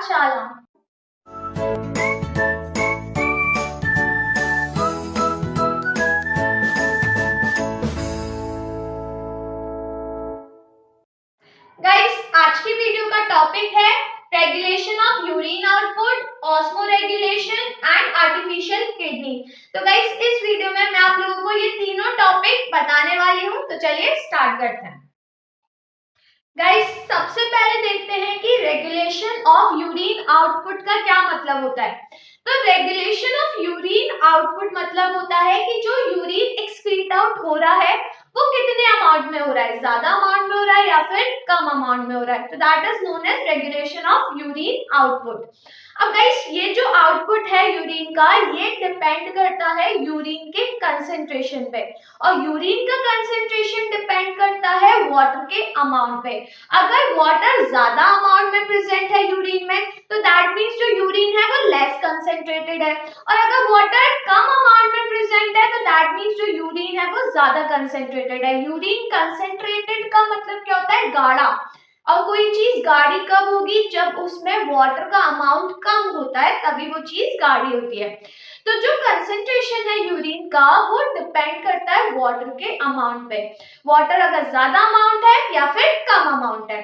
पाठशाला। गाइस, आज की वीडियो का टॉपिक है regulation of urine output, osmo regulation and artificial kidney. तो गाइस, इस वीडियो में मैं आप लोगों को ये तीनों टॉपिक बताने वाली हूँ। तो चलिए स्टार्ट करते हैं। गाइस, सबसे पहले देखते हैं कि रेगुलेशन ऑफ यूरिन आउटपुट का क्या मतलब होता है। तो रेगुलेशन ऑफ यूरिन आउटपुट मतलब होता है कि जो यूरिन एक्सक्रीट आउट हो रहा है वो कितने अमाउंट में हो रहा है, ज्यादा अमाउंट में हो रहा है या फिर कम अमाउंट में हो रहा है। तो that is known as regulation of urine output. अब गाइस, ये जो आउटपुट है यूरिन का, ये डिपेंड करता है यूरिन के कंसेंट्रेशन पे, और यूरिन का कंसेंट्रेशन डिपेंड करता है वाटर के अमाउंट पे। अगर वाटर ज्यादा अमाउंट में प्रेजेंट है यूरिन में, तो दैट मीन्स जो यूरिन है वो लेस कंसेंट्रेटेड है, और अगर वाटर कम अमाउंट में प्रेजेंट है तो दैट मीन्स जो यूरिन है वो ज्यादा कंसेंट्रेटेड है। यूरिन कंसेंट्रेटेड का मतलब क्या होता है, गाढ़ा। और कोई चीज गाढ़ी कब होगी, जब उसमें वाटर का अमाउंट कम होता है, तभी वो चीज गाढ़ी होती है। तो जो कंसेंट्रेशन है यूरिन का वो डिपेंड करता है वाटर के अमाउंट पे। वाटर अगर ज्यादा अमाउंट है या फिर कम अमाउंट है।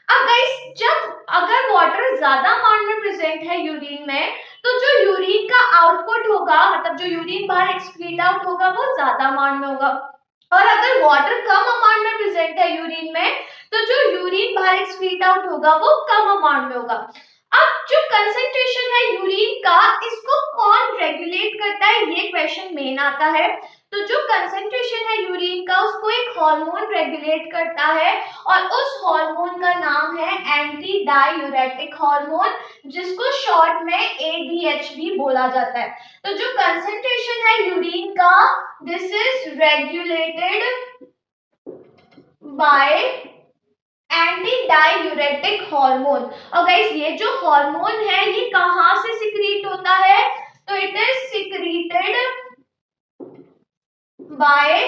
अब गाइस, जब अगर वाटर ज्यादा अमाउंट में प्रेजेंट है यूरिन में, तो जो यूरिन का आउटपुट होगा, मतलब जो यूरिन बाहर एक्सक्रीट आउट होगा, वो ज्यादा अमाउंट में होगा। और अगर वाटर कम अमाउंट में प्रेजेंट है यूरिन में, तो जो यूरिन बाहर एक्सक्रीट आउट होगा वो कम अमाउंट में होगा। अब जो कंसेंट्रेशन है यूरिन का, इसको कौन रेगुलेट करता है, ये क्वेश्चन मेन आता है। तो जो कंसेंट्रेशन है यूरिन का, उसको एक हार्मोन रेगुलेट करता है, और उस हार्मोन का नाम है एंटी डायूरेटिक हार्मोन, जिसको शॉर्ट में ADH भी बोला जाता है। तो जो कंसेंट्रेशन है यूरिन का, this is regulated by anti diuretic hormone. और गाइस, ये जो हार्मोन है ये कहां से सिक्रीट होता है, तो it is secreted by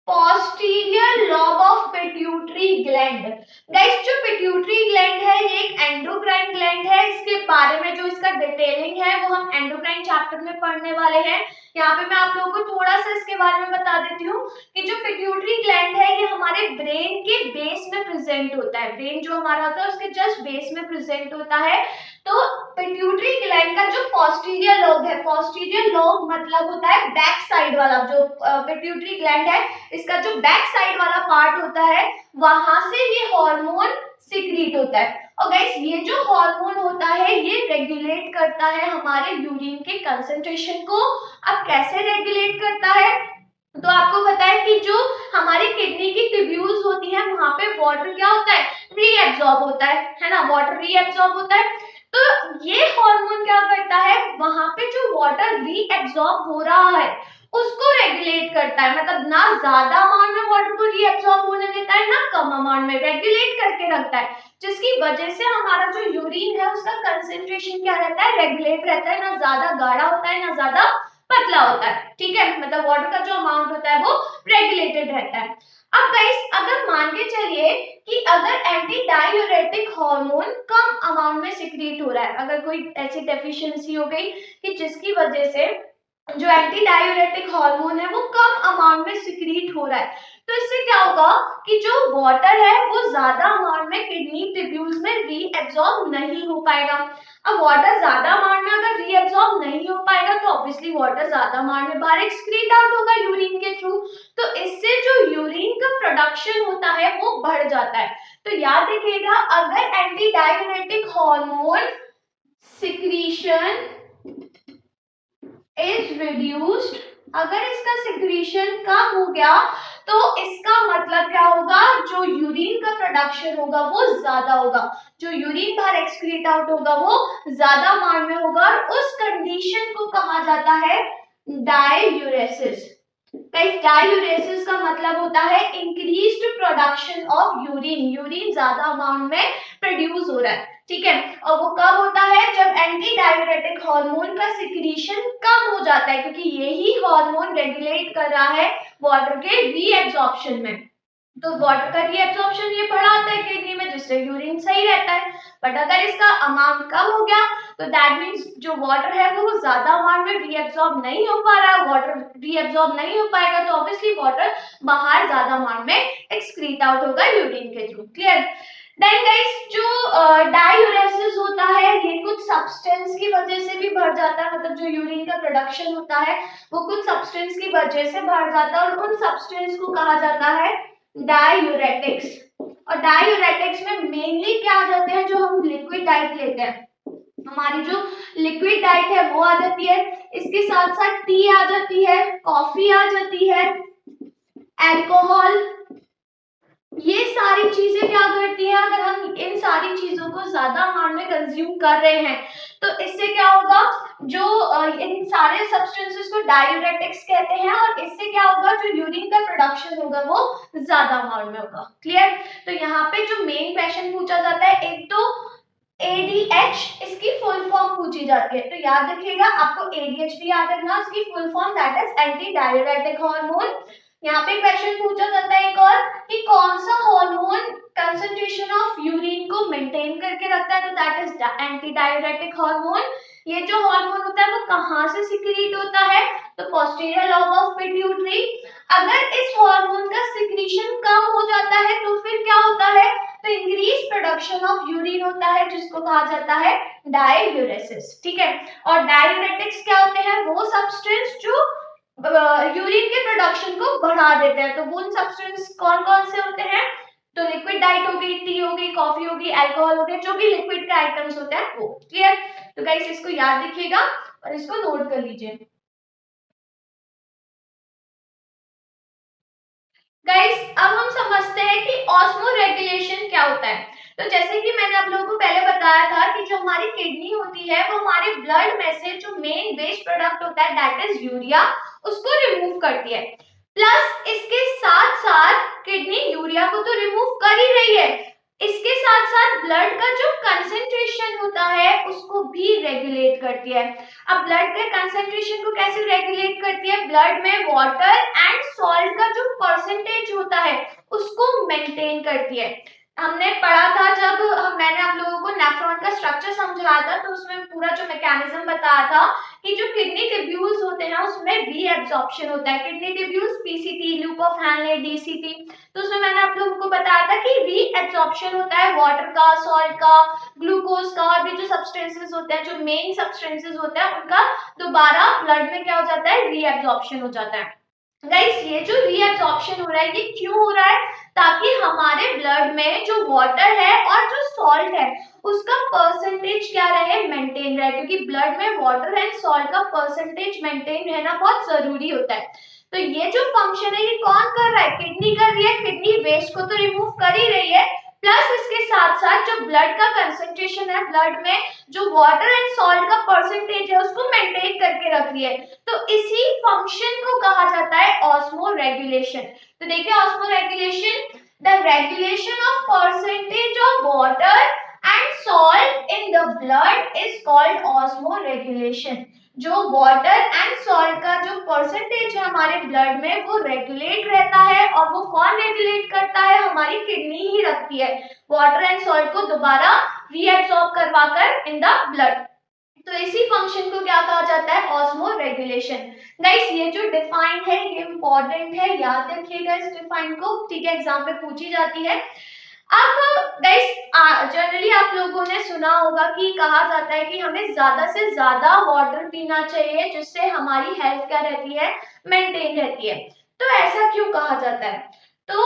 posterior lobe of pituitary gland. Guys, जो पिट्यूटरी ग्लैंड है ये एक एंडोक्राइन ग्लैंड है। इसके बारे में जो इसका डिटेलिंग है वो हम एंडोक्राइन चैप्टर में पढ़ने वाले हैं। यहाँ पे मैं आप लोगों को थोड़ा सा इसके बारे में बता देती हूँ कि जो पिट्यूटरी ग्लैंड है ये हमारे ब्रेन के बेस में प्रेजेंट होता है। ब्रेन जो हमारा होता है उसके जस्ट बेस में प्रेजेंट होता है। तो पिट्यूटरी ग्लैंड का जो पोस्टीरियर लोब है, पोस्टीरियर लोब मतलब होता है बैक साइड वाला, जो पिट्यूटरी ग्लैंड है इसका जो बैक साइड वाला पार्ट होता है, वहां से ये हार्मोन सिक्रीट होता है। और गाइस, ये जो हार्मोन होता है ये रेगुलेट करता है हमारे यूरिन के कंसेंट्रेशन को। अब कैसे रेगुलेट करता है, तो आपको पता है कि जो हमारी किडनी की ट्यूब्यूल्स होती है वहां पे वाटर क्या होता है, रीएब्सॉर्ब होता है ना, वाटर रीएब्सॉर्ब होता है। तो ये हार्मोन क्या करता है, वहां पे जो वाटर रीएब्सॉर्ब हो रहा है उसको रेगुलेट करता है, मतलब ना ज्यादा अमाउंट में वाटर को रीएब्सॉर्ब होने देता है, ना कम अमाउंट में, रेगुलेट करके रखता है, जिसकी वजह से हमारा जो यूरिन है उसका कंसेंट्रेशन क्या रहता है, रेगुलेट रहता है, ना ज्यादा गाढ़ा होता है ना ज्यादा पतला होता है। ठीक है, मतलब वाटर का जो अमाउंट होता है वो रेगुलेटेड रहता है। अब गाइस, अगर मान के चलिए कि अगर एंटी डायूरेटिक हार्मोन कम अमाउंट में सिक्रीट हो रहा है, अगर कोई ऐसी डेफिशिएंसी हो गई कि जिसकी वजह से जो एंटी डायूरेटिक हार्मोन है वो कम अमाउंट में सिक्रीट हो रहा है, तो इससे क्या होगा कि जो वाटर है वो ज्यादा अमाउंट में किडनी ट्यूब्यूल्स में रीएब्सॉर्ब नहीं हो पाएगा। अब वाटर ज्यादा अमाउंट में अगर रीएब्सॉर्ब नहीं हो पाएगा तो ऑब्वियसली वाटर ज्यादा अमाउंट में बाहर एक्सक्रीट आउट होगा यूरिन के थ्रू, तो इससे जो यूरिन का प्रोडक्शन होता है वो बढ़ जाता है। तो याद रखिएगा, अगर anti diuretic hormone secretion is reduced, अगर इसका सिक्रीशन कम हो गया तो इसका मतलब क्या होगा, जो यूरिन का प्रोडक्शन होगा वो ज्यादा होगा, जो यूरिन बाहर एक्सक्रीट आउट होगा वो ज्यादा अमाउंट में होगा, और उस कंडीशन को कहा जाता है डायूरेसिस। डायूरेसिस का मतलब होता है increased production of urine, urine ज्यादा अमाउंट में प्रोड्यूस हो रहा है। ठीक है, और वो कब होता है, जब एंटी डायूरेटिक हार्मोन का सिक्रीशन कम हो जाता है, क्योंकि यही हार्मोन रेगुलेट कर रहा है वाटर के रीएब्सॉर्प्शन में। तो वाटर का रीएब्जॉर्प्शन ये बढ़ाता है किडनी में, जिससे यूरिन सही रहता है। बट अगर इसका अमाउंट कम हो गया तो दैट मीन्स जो वाटर है वो ज्यादा अमाउंट में रीएब्जॉर्ब नहीं हो पा रहा है, वाटर रीएब्जॉर्ब नहीं हो पाएगा तो ऑब्वियसली वाटर बाहर ज्यादा अमाउंट में एक्सक्रीट आउट होगा यूरिन के थ्रू। क्लियर? देन गाइस जो डायूरेसिस होता है ये कुछ सब्सटेंस की वजह से भी बढ़ जाता है, मतलब जो यूरिन का प्रोडक्शन होता है वो कुछ सब्सटेंस की वजह से बढ़ जाता है, और उन सब्सटेंस को कहा जाता है डायूरेटिक्स। और डायूरेटिक्स में मेनली क्या आ जाते हैं, जो हम लिक्विड डाइट लेते हैं, हमारी जो लिक्विड डाइट है वो आ जाती है, इसके साथ साथ टी आ जाती है, कॉफी आ जाती है, अल्कोहल, ये सारी चीजें क्या करती हैं, अगर हम इन सारी चीजों को ज्यादा अमाउंट में कंज्यूम कर रहे हैं तो इससे क्या होगा, जो इन सारे सब्सटेंसेस को डायूरेटिक्स कहते हैं, और इससे क्या होगा, जो यूरिन का प्रोडक्शन होगा वो ज्यादा अमाउंट में होगा। क्लियर? तो यहाँ पे जो मेन क्वेश्चन पूछा जाता है, एक तो ADH, इसकी फुल फॉर्म पूछी जाती है, तो याद रखिएगा आपको ADH भी याद रखना, इसकी full form that is anti diuretic hormone. यहाँ पे क्वेश्चन पूछा जाता है एक और कि कौन सा हार्मोन कंसंट्रेशन ऑफ यूरिन को मेंटेन करके रखता है, तो that is anti diuretic hormone. ये जो हार्मोन होता है वो कहाँ से सिक्रीट होता है, तो पोस्टीरियर लॉब ऑफ पिट्यूटरी। अगर इस हार्मोन का सिक्रीशन कम हो जाता है तो फिर क्या होता है, तो इंक्रीज प्रोडक्शन ऑफ यूरिन होता है, जिसको कहा जाता है डायूरेसिस। ठीक है? और डायूरेटिक्स क्या होते हैं, वो सब्सटेंस जो यूरिन के प्रोडक्शन को बढ़ा देते हैं। तो वो सब्सटेंस कौन कौन से होते हैं, तो लिक्विड डाइट हो गई, टी हो गई, कॉफी हो गई, अल्कोहल हो गया, जो भी लिक्विड के आइटम्स होते हैं वो। क्लियर? तो गाइस इसको याद रखिएगा और इसको नोट कर लीजिए। गाइस अब हम समझते हैं कि ऑस्मो रेगुलेशन क्या होता है। तो जैसे कि मैंने आप लोगों को पहले बताया था कि जो हमारी किडनी होती है वो हमारे ब्लड में से जो मेन वेस्ट प्रोडक्ट होता है दैट इज यूरिया, उसको रिमूव करती है। प्लस इसके साथ साथ किडनी यूरिया को तो रिमूव कर ही रही है, इसके साथ साथ ब्लड का जो कंसेंट्रेशन होता है उसको भी रेगुलेट करती है। अब ब्लड के कंसेंट्रेशन को कैसे रेगुलेट करती है, ब्लड में वाटर एंड सॉल्ट का जो परसेंटेज होता है उसको मेंटेन करती है। हमने पढ़ा था जब मैंने आप लोगों को नेफ्रॉन का स्ट्रक्चर समझाया था, तो उसमें पूरा जो मैकेनिज्म बताया था कि जो किडनी ट्यूब्यूल्स होते हैं उसमें रीएब्जॉर्प्शन होता है, kidney tubules PCT, loop of Henle, DCT. तो उसमें मैंने आप लोगों को बताया था कि रीएब्जॉर्प्शन होता है वाटर का, सॉल्ट का, ग्लूकोज का, और भी जो सब्सटेंसेस होते हैं, जो मेन सब्सटेंसेस होते हैं उनका दोबारा ब्लड में क्या हो जाता है, रीएब्जॉर्प्शन हो जाता है। गाइस ये जो रीएब्जॉर्प्शन हो रहा है ये क्यों हो रहा है, ताकि हमारे ब्लड में जो वाटर है और जो सॉल्ट है उसका परसेंटेज क्या रहे, मेंटेन रहे, क्योंकि ब्लड में वाटर एंड सॉल्ट का परसेंटेज मेंटेन रहना बहुत जरूरी होता है। तो ये जो फंक्शन है ये कौन कर रहा है, किडनी कर रही है, किडनी वेस्ट को तो रिमूव कर ही रही है, प्लस इसके साथ साथ जो ब्लड का कंसेंट्रेशन है, ब्लड में जो वाटर एंड सॉल्ट का परसेंटेज है उसको मेंटेन करके रख रही है। तो इसी फंक्शन को कहा जाता है ऑस्मो रेगुलेशन। तो देखिए osmo regulation, the regulation of percentage of water and salt in the blood is called osmo regulation. जो वाटर एंड सॉल्ट का जो परसेंटेज है हमारे ब्लड में वो रेगुलेट रहता है, और वो कौन रेगुलेट करता है, हमारी किडनी ही रखती है वाटर एंड सॉल्ट को दोबारा रीएब्सॉर्ब करवाकर इन द ब्लड। तो इसी फंक्शन को क्या कहा जाता है, ऑस्मो रेगुलेशन। गाइस ये जो डिफाइन है ये इंपॉर्टेंट है, याद रखिएगा इस डिफाइन को, ठीक है, एग्जाम में पूछी जाती है। अब गाइस जनरली आप लोगों ने सुना होगा कि कहा जाता है कि हमें ज्यादा से ज्यादा वाटर पीना चाहिए, जिससे हमारी हेल्थ क्या रहती है, मेंटेन रहती है। तो ऐसा क्यों कहा जाता है, तो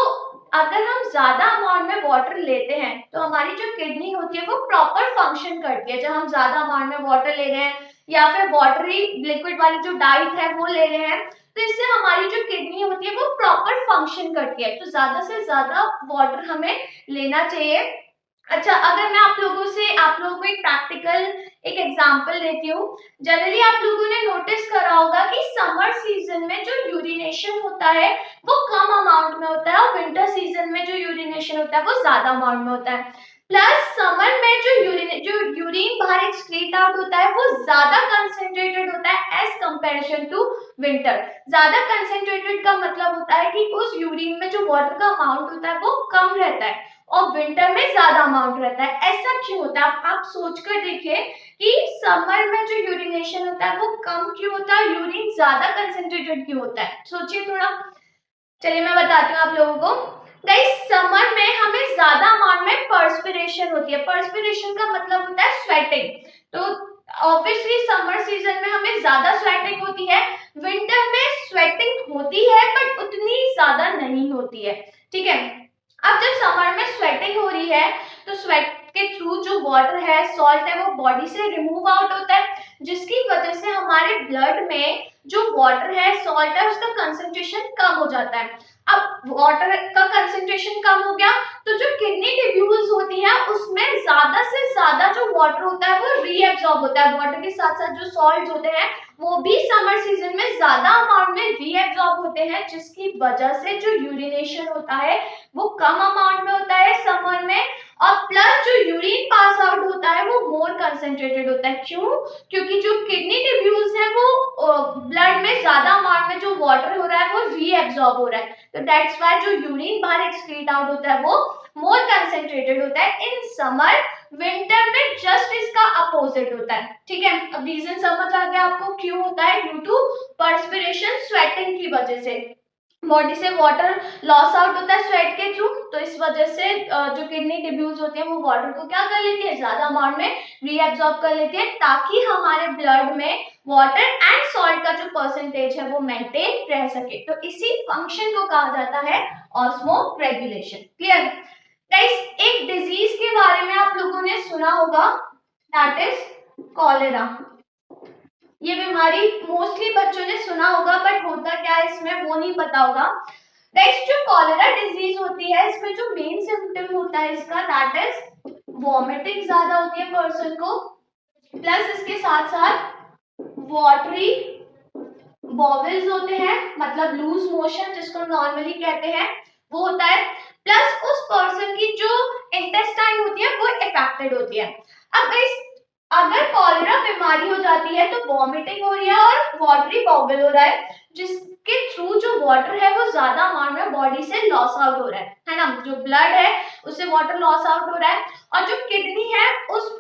अगर हम ज्यादा अमाउंट में वाटर लेते हैं तो हमारी जो किडनी होती है वो प्रॉपर फंक्शन करती है। जब हम ज्यादा अमाउंट में वाटर ले रहे हैं या फिर वाटरी लिक्विड वाली जो डाइट है वो ले रहे हैं, तो इससे हमारी जो किडनी होती है वो प्रॉपर फंक्शन करती है। तो ज्यादा से ज्यादा वाटर हमें लेना चाहिए। अच्छा अगर मैं आप लोगों को एक प्रैक्टिकल एक एग्जांपल देती हूँ। जनरली आप लोगों ने नोटिस करा होगा कि समर सीजन में जो यूरिनेशन होता है वो कम अमाउंट में होता है, और विंटर सीजन में जो यूरिनेशन होता है वो ज्यादा अमाउंट में होता है। प्लस समर में जो यूरिन बाहर एक्सक्रीट आउट होता है वो ज्यादा कंसेंट्रेटेड होता है एज कंपैरिजन टू विंटर। ज्यादा कंसेंट्रेटेड का मतलब होता है कि उस यूरिन में जो वाटर का अमाउंट होता है वो कम रहता है और विंटर में ज्यादा अमाउंट रहता है। ऐसा क्यों होता है आप सोच कर देखिए कि समर में जो यूरिनेशन होता है वो कम क्यों होता है, यूरिन ज्यादा कंसेंट्रेटेड क्यों होता है, सोचिए थोड़ा। चलिए मैं बताती हूँ आप लोगों को। गाइस समर में हमें ज्यादा अमाउंट में पर्सपिरेशन होती है। पर्सपिरेशन का मतलब होता है स्वेटिंग। तो ऑब्वियसली समर सीजन में हमें ज्यादा स्वेटिंग होती है, विंटर में स्वेटिंग होती है बट उतनी ज्यादा नहीं होती है, ठीक है। अब जब समर में स्वेटिंग हो रही है तो स्वेट के थ्रू जो वाटर है, सॉल्ट है, वो बॉडी से रिमूव आउट होता है, जिसकी वजह से हमारे ब्लड में जो वाटर है, सॉल्ट है, उसका कंसंट्रेशन कम हो जाता है। अब वाटर का कंसंट्रेशन कम हो गया तो जो किडनी ट्यूब्यूल्स होती है उसमें ज्यादा से ज्यादा जो वाटर होता है वो रीएब्सॉर्ब होता है। वाटर के साथ साथ जो सॉल्ट होते हैं वो भी समर सीजन में ज्यादा अमाउंट में रीएब्सॉर्ब होते हैं, जिसकी वजह से जो यूरिनेशन होता है वो कम अमाउंट में होता है समर में, और प्लस जो यूरिन पास आउट होता है वो मोर कंसंट्रेटेड होता है। क्यों? क्योंकि जो किडनी ट्यूब्यूल्स है वो ब्लड में ज्यादा अमाउंट में जो वाटर हो रहा है वो रीएब्सॉर्ब हो रहा है, तो दैट्स व्हाई जो यूरिन बाहर एक्सक्रीट आउट होता है वो मोर कंसंट्रेटेड होता है इन समर। विंटर में जस्ट इसका अपोजिट होता है, ठीक है। अब रीजन समझ आ गया आपको क्यों होता है, ड्यू टू पर्सपिरेशन, स्वेटिंग की वजह से बॉडी से वाटर लॉस आउट होता है स्वेट के थ्रू, तो इस वजह से जो किडनी ट्यूब्यूल्स होते हैं वो वाटर को क्या कर लेती है, ज्यादा अमाउंट में रीएब्सॉर्ब कर लेती है, ताकि हमारे ब्लड में वाटर एंड सॉल्ट का जो परसेंटेज है वो मेंटेन रह सके। तो इसी फंक्शन को कहा जाता है ऑस्मो रेगुलेशन। Clear guys? एक डिजीज के बारे में आप लोगों ने सुना होगा, दैट इज कॉलेरा। ये बीमारी मोस्टली बच्चों ने सुना होगा बट होता क्या है इसमें वो नहीं पता होगा। नेक्स्ट जो कॉलेरा डिजीज होती है इसमें जो मेन सिम्टम होता है इसका, दैट इज वॉमिटिंग ज्यादा होती है पर्सन को, प्लस इसके साथ साथ वाटरी बॉवल्स होते हैं, मतलब लूज मोशन जिसको नॉर्मली कहते हैं वो होता है, प्लस उस पर्सन की जो इंटेस्टाइन होती है वो इफेक्टेड होती है। अब इस अगर कॉलेरा बीमारी हो जाती है तो वॉमिटिंग हो रही है और वाटरी बॉवल हो रहा है, जिसके थ्रू जो वाटर है वो ज्यादा अमाउंट में बॉडी से लॉस आउट हो रहा है ना, जो ब्लड है उससे वाटर लॉस आउट हो रहा है, और जो किडनी है उस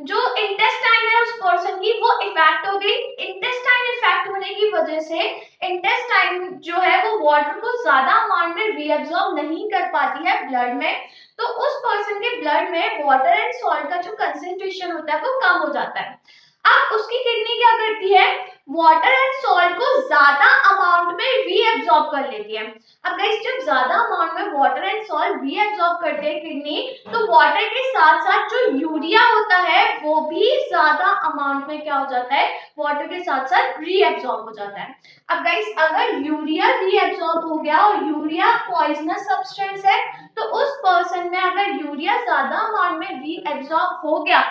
जो इंटेस्टाइन है उस पर्सन की वो इफेक्ट हो गई। इंटेस्टाइन इफेक्ट होने की वजह से इंटेस्टाइन जो है वो वाटर को ज्यादा अमाउंट में रीअब्सॉर्ब नहीं कर पाती है ब्लड में, तो उस पर्सन के ब्लड में वाटर एंड सॉल्ट का जो कंसेंट्रेशन होता है वो कम हो जाता है। अब उसकी किडनी क्या करती है, वाटर एंड सॉल्ट को ज्यादा अमाउंट में रीअब्सॉर्ब कर लेती है। अब गाइस जब ज्यादा अमाउंट में वाटर एंड सॉल्ट रीअब्सॉर्ब करते हैं किडनी, तो वाटर के साथ साथ जो यूरिया होता है वो भी ज्यादा अमाउंट में क्या हो जाता है, वाटर के साथ साथ रीअब्सॉर्ब हो जाता है। अब गाइस अगर यूरिया रीअब्सॉर्ब हो गया और यूरिया पॉइजनस सब्सटेंस है, तो उस पर्सन में अगर यूरिया ज्यादा अमाउंट में रीअब्सॉर्ब हो गया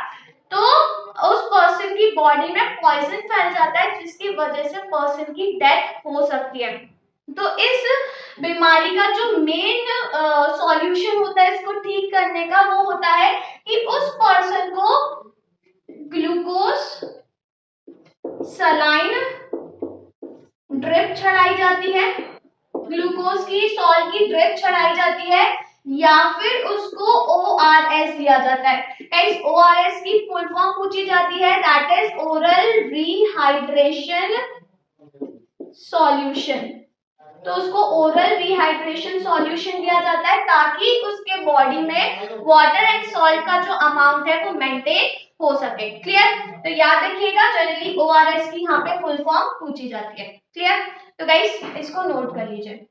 तो उस पर्सन की बॉडी में पॉइजन फैल जाता है, जिसकी वजह से पर्सन की डेथ हो सकती है। तो इस बीमारी का जो मेन सॉल्यूशन होता है इसको ठीक करने का वो होता है कि उस पर्सन को ग्लूकोज सलाइन ड्रिप चढ़ाई जाती है, ग्लूकोज की सॉल्ट की ड्रिप चढ़ाई जाती है, या फिर उसको ORS दिया जाता है। इस ORS की फुल फॉर्म पूछी जाती है, that is oral rehydration solution. तो उसको ओरल रिहाइड्रेशन सॉल्यूशन दिया जाता है ताकि उसके बॉडी में वाटर एंड सॉल्ट का जो अमाउंट है वो मेंटेन हो सके। क्लियर? तो याद रखिएगा जनरली ORS की यहाँ पे फुल फॉर्म पूछी जाती है। क्लियर? तो गाइस इसको नोट कर लीजिए।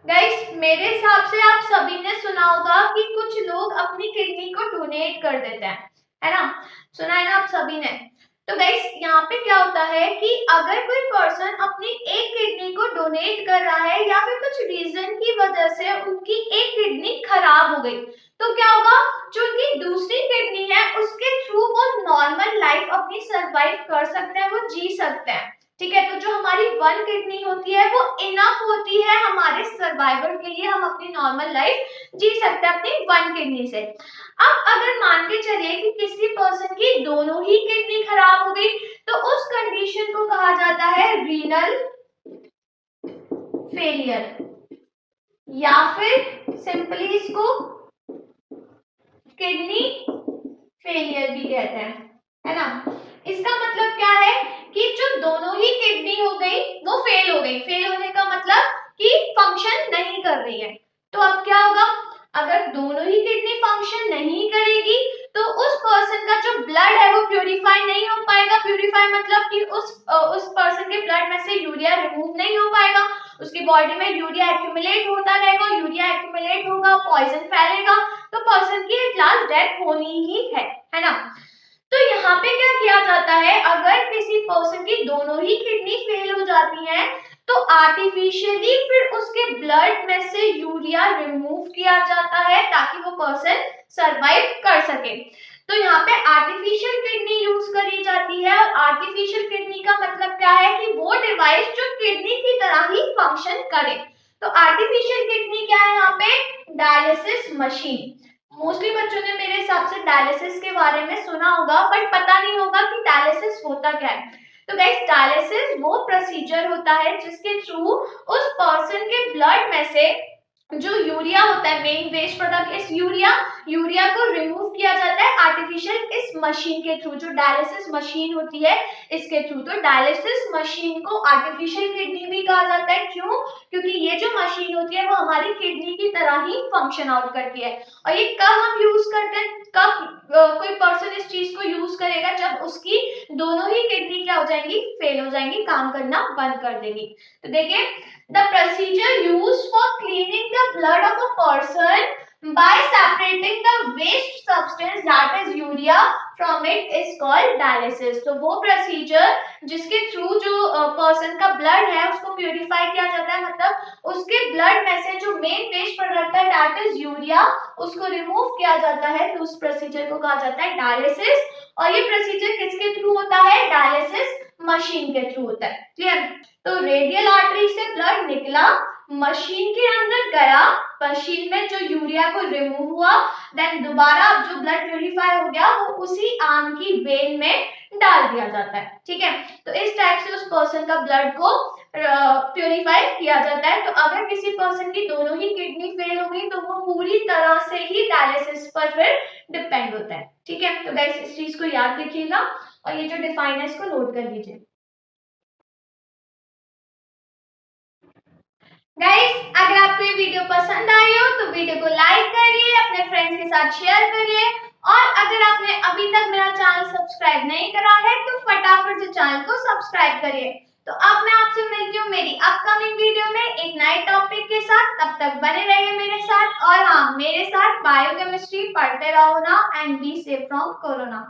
गाइस मेरे हिसाब से आप सभी ने सुना होगा कि कुछ लोग अपनी किडनी को डोनेट कर देते हैं, है ना, सुना है ना आप सभी ने। तो गाइस यहाँ पे क्या होता है कि अगर कोई पर्सन अपनी एक किडनी को डोनेट कर रहा है या फिर कुछ रीजन की वजह से उनकी एक किडनी खराब हो गई, तो क्या होगा, जो उनकी दूसरी किडनी है उसके थ्रू वो नॉर्मल लाइफ अपनी सरवाइव कर सकते हैं, वो जी सकते हैं। ठीक है। तो जो हमारी 1 किडनी होती है वो इनफ होती है हमारे सर्वाइवल के लिए, हम अपनी नॉर्मल लाइफ जी सकते हैं अपनी 1 किडनी से। अब अगर मान के चलिए कि किसी पर्सन की दोनों ही किडनी खराब हो गई, तो उस कंडीशन को कहा जाता है रीनल फेलियर, या फिर सिंपली इसको किडनी फेलियर भी कहते हैं, है ना। इसका मतलब क्या है कि जो दोनों ही किडनी हो गई वो फेल हो गई। फेल होने का मतलब कि फंक्शन नहीं कर रही है। तो अब क्या होगा, अगर दोनों ही किडनी फंक्शन नहीं करेगी तो उस पर्सन का जो ब्लड है वो प्यूरिफाई नहीं हो पाएगा। प्यूरिफाई मतलब कि उस पर्सन के ब्लड में से यूरिया रिमूव नहीं हो पाएगा, उसकी बॉडी में यूरिया एक्यूमुलेट होता रहेगा, यूरिया एक्यूमुलेट होगा, पॉइजन फैलेगा, तो पर्सन की एट लास्ट डेथ होनी ही है ना। तो यहाँ पे क्या किया जाता है, अगर किसी पर्सन की दोनों ही किडनी फेल हो जाती है तो आर्टिफिशियली फिर उसके ब्लड में से यूरिया रिमूव किया जाता है ताकि वो पर्सन सरवाइव कर सके। तो यहाँ पे आर्टिफिशियल किडनी यूज करी जाती है, और आर्टिफिशियल किडनी का मतलब क्या है कि वो डिवाइस जो किडनी की तरह ही फंक्शन करे। तो आर्टिफिशियल किडनी क्या है यहाँ पे, डायलिसिस मशीन। मोस्टली बच्चों ने मेरे हिसाब से डायलिसिस के बारे में सुना होगा, बट पता नहीं होगा कि डायलिसिस होता क्या है। तो गाइस, डायलिसिस वो प्रोसीजर होता है जिसके थ्रू उस पर्सन के ब्लड में से जो यूरिया होता है, मेन वेस्ट प्रोडक्ट इस यूरिया को रिमूव किया जाता है आर्टिफिशियल इस मशीन के थ्रू, जो डायलिसिस मशीन होती है इसके थ्रू। तो डायलिसिस मशीन को आर्टिफिशियल किडनी भी कहा जाता है। क्यों? क्योंकि ये जो मशीन होती है वो हमारी किडनी की तरह ही फंक्शन आउट करती है। और ये कब हम यूज करते हैं, कब कोई पर्सन इस चीज को यूज करेगा, जब उसकी दोनों ही किडनी क्या हो जाएंगी, फेल हो जाएंगी, काम करना बंद कर देगी। तो देखिए, the procedure used for cleaning the blood of a person by separating the waste substance that is urea from it is called dialysis। तो वो प्रोसीजर जिसके थ्रू जो पर्सन का ब्लड है उसको प्यूरिफाई किया जाता है, मतलब उसके ब्लड में से जो मेन वेस्ट प्रोडक्ट है दैट इज यूरिया, उसको रिमूव किया जाता है, तो उस प्रोसीजर को कहा जाता है डायलिसिस। और ये प्रोसीजर किसके थ्रू होता है, डायलिसिस मशीन के थ्रू होता है। क्लियर? तो रेडियल आर्टरी से ब्लड निकला, मशीन के अंदर गया, मशीन में जो यूरिया को रिमूव हुआ, देन दोबारा जो ब्लड प्यूरिफाई हो गया वो उसी आर्म की वेन में डाल दिया जाता है। ठीक है, तो इस टाइप से उस पर्सन का ब्लड को प्यूरिफाई किया जाता है। तो अगर किसी पर्सन की दोनों ही किडनी फेल हो गई तो वो पूरी तरह से ही डायलिसिस पर फिर डिपेंड होता है। ठीक है, तो गाइस इस चीज को याद रखिएगा और ये जो डिफाइन है इसको नोट कर लीजिए। गाइस, अगर आपको ये वीडियो पसंद आई हो तो वीडियो को लाइक करिए, अपने फ्रेंड्स के साथ शेयर करिए, और अगर आपने अभी तक मेरा चैनल सब्सक्राइब नहीं करा है तो फटाफट से चैनल को सब्सक्राइब करिए। तो अब मैं आपसे मिलती हूँ मेरी अपकमिंग वीडियो में एक नए टॉपिक के साथ। तब तक बने रहिए मेरे साथ, और हाँ, मेरे साथ बायोकेमिस्ट्री पढ़ते रहो ना, and be safe from corona.